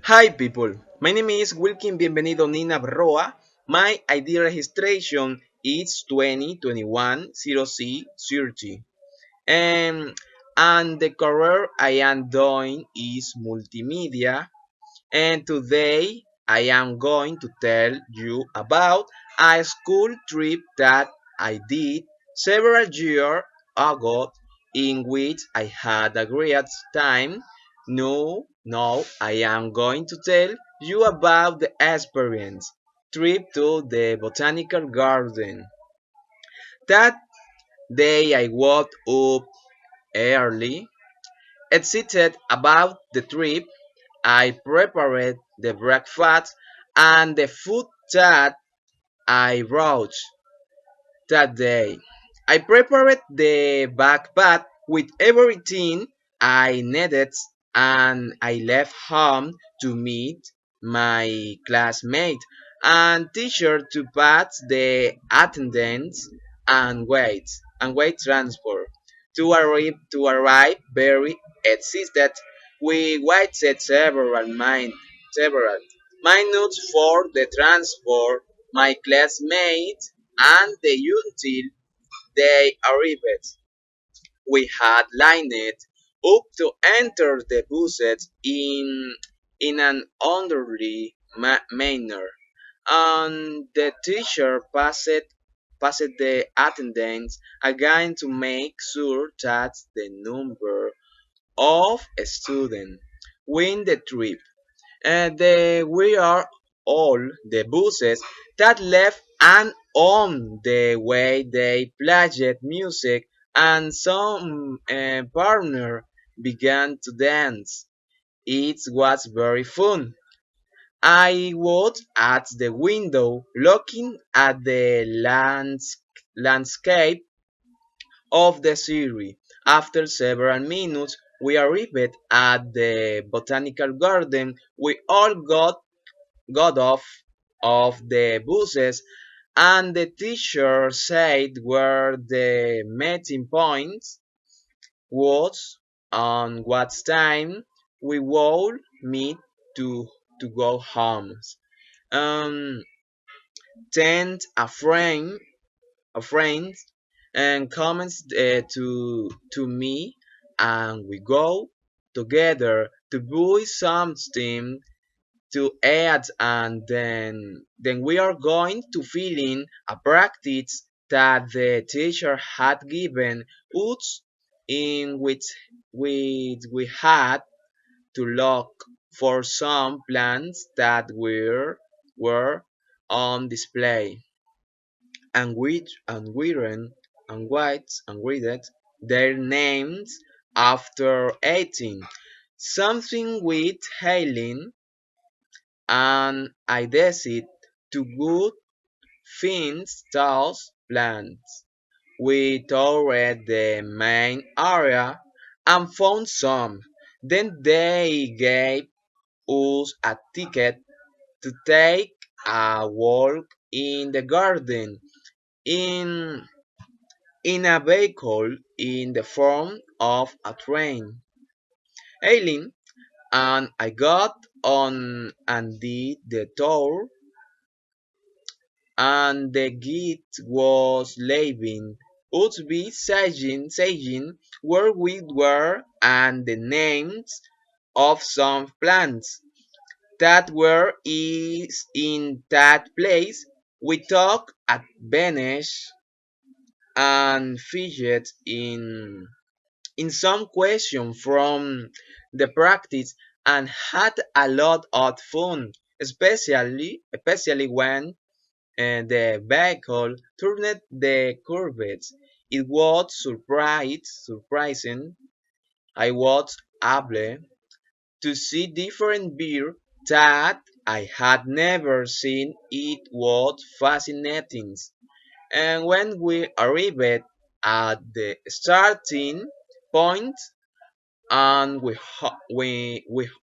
Hi people, my name is Wilkin Bienvenido Nina Berroa. My ID registration is 2021 0C30. And, and the career I am doing is multimedia. And today I am going to tell you about a school trip that I did several years ago in which I had a great time. No, I am going to tell you about the experience trip to the botanical garden. That day I woke up early, excited about the trip. I prepared the breakfast and the food that I brought that day. I prepared the backpack with everything I needed and I left home to meet my classmate and teacher to pass the attendance and wait transport. To arrive very excited. We waited several minutes for the transport. My classmates and until they arrived. We had lined up to enter the buses in an orderly manner, and the teacher passed the attendance again to make sure that the number of students win the trip. We are all the buses that left, and on the way they played music and some partner began to dance. It was very fun. I was at the window looking at the landscape of the city. After several minutes, we arrived at the botanical garden. We all got off of the buses and the teacher said where the meeting point was and what time we would meet to go home. Um, then a friend and comments to me and we go together to buy something to add, and then we are going to fill in a practice that the teacher had given us in which we had to look for some plants that were on display and read their names after eating something with Helen, and I decided to go find those plants. We toured the main area and found some. Then they gave us a ticket to take a walk in the garden in a vehicle in the form of a train. Eileen and I got on and did the tour, and the guide was leaving us be saying where we were and the names of some plants that were is in that place. We talked at Venice and fidget in some question from the practice and had a lot of fun, especially when the vehicle turned the curves. It was surprising. I was able to see different beer that I had never seen. It was fascinating. And when we arrived at the starting point and we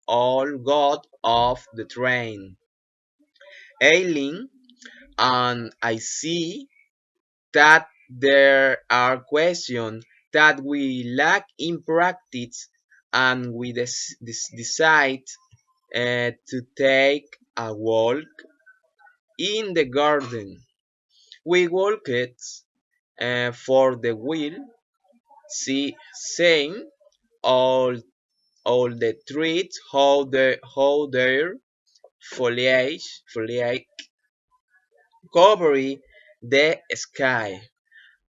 all got off the train, Aileen and I see that there are questions that we lack in practice, and we decide to take a walk in the garden. We walked for the while, seeing all all the trees how their foliage covered the sky,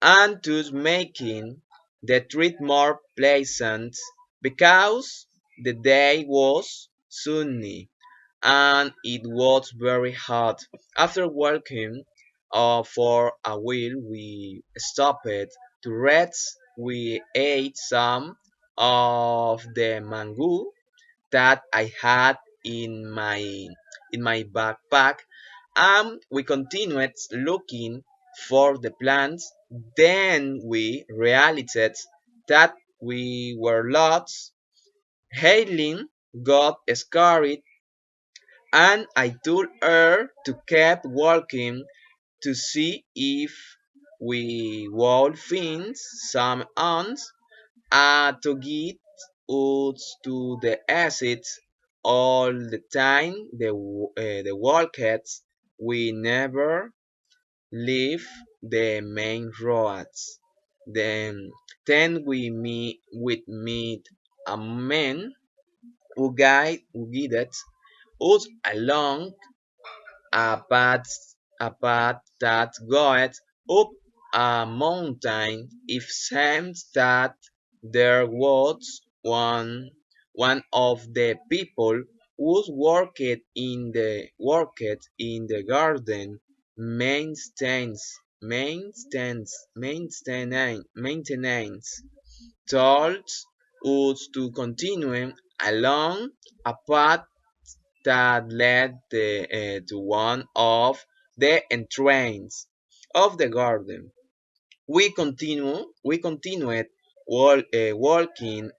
and thus making the trip more pleasant because the day was sunny and it was very hot. After walking for a while, we stopped to rest. We ate some of the mango that I had in my backpack, and we continued looking for the plants. Then we realized that we were lost. Hailing got scared, and I told her to keep walking to see if we would find some ants to get us to the exit. All the time the walkers we never leave the main roads. Then we meet a man who guided us along a path, a path that goes up a mountain. It seems that there was one of the people who worked in the garden maintenance told us to continue along a path that led to one of the entrances of the garden. We continued walking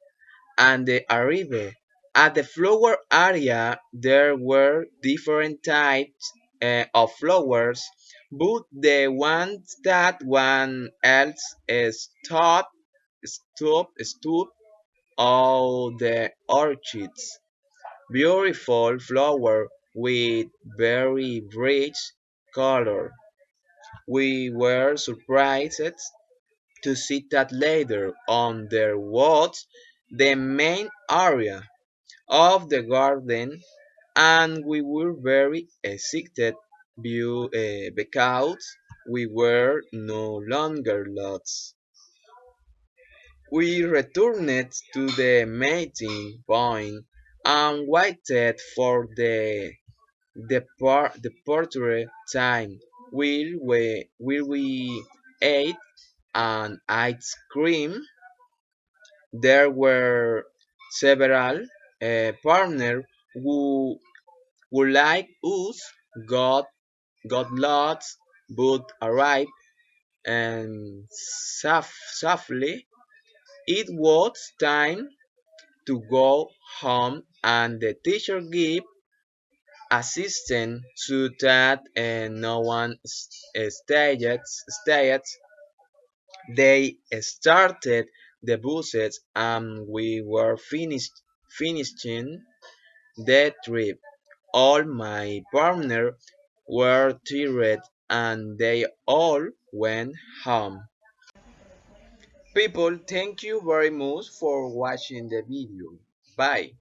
and arrived at the flower area. There were different types of flowers, but the ones that one else stood all the orchids. Beautiful flower with very rich color. We were surprised to see that later on there was the main area of the garden, and we were very excited because we were no longer lost. We returned to the meeting point and waited for the departure time. Will we ate an ice cream? There were several partners who like us got got lost but arrived and safely. It was time to go home, and the teacher gave assistance so that no one stayed. They started the buses, and we were finishing the trip. All my partners were tired, and they all went home. People, thank you very much for watching the video. Bye.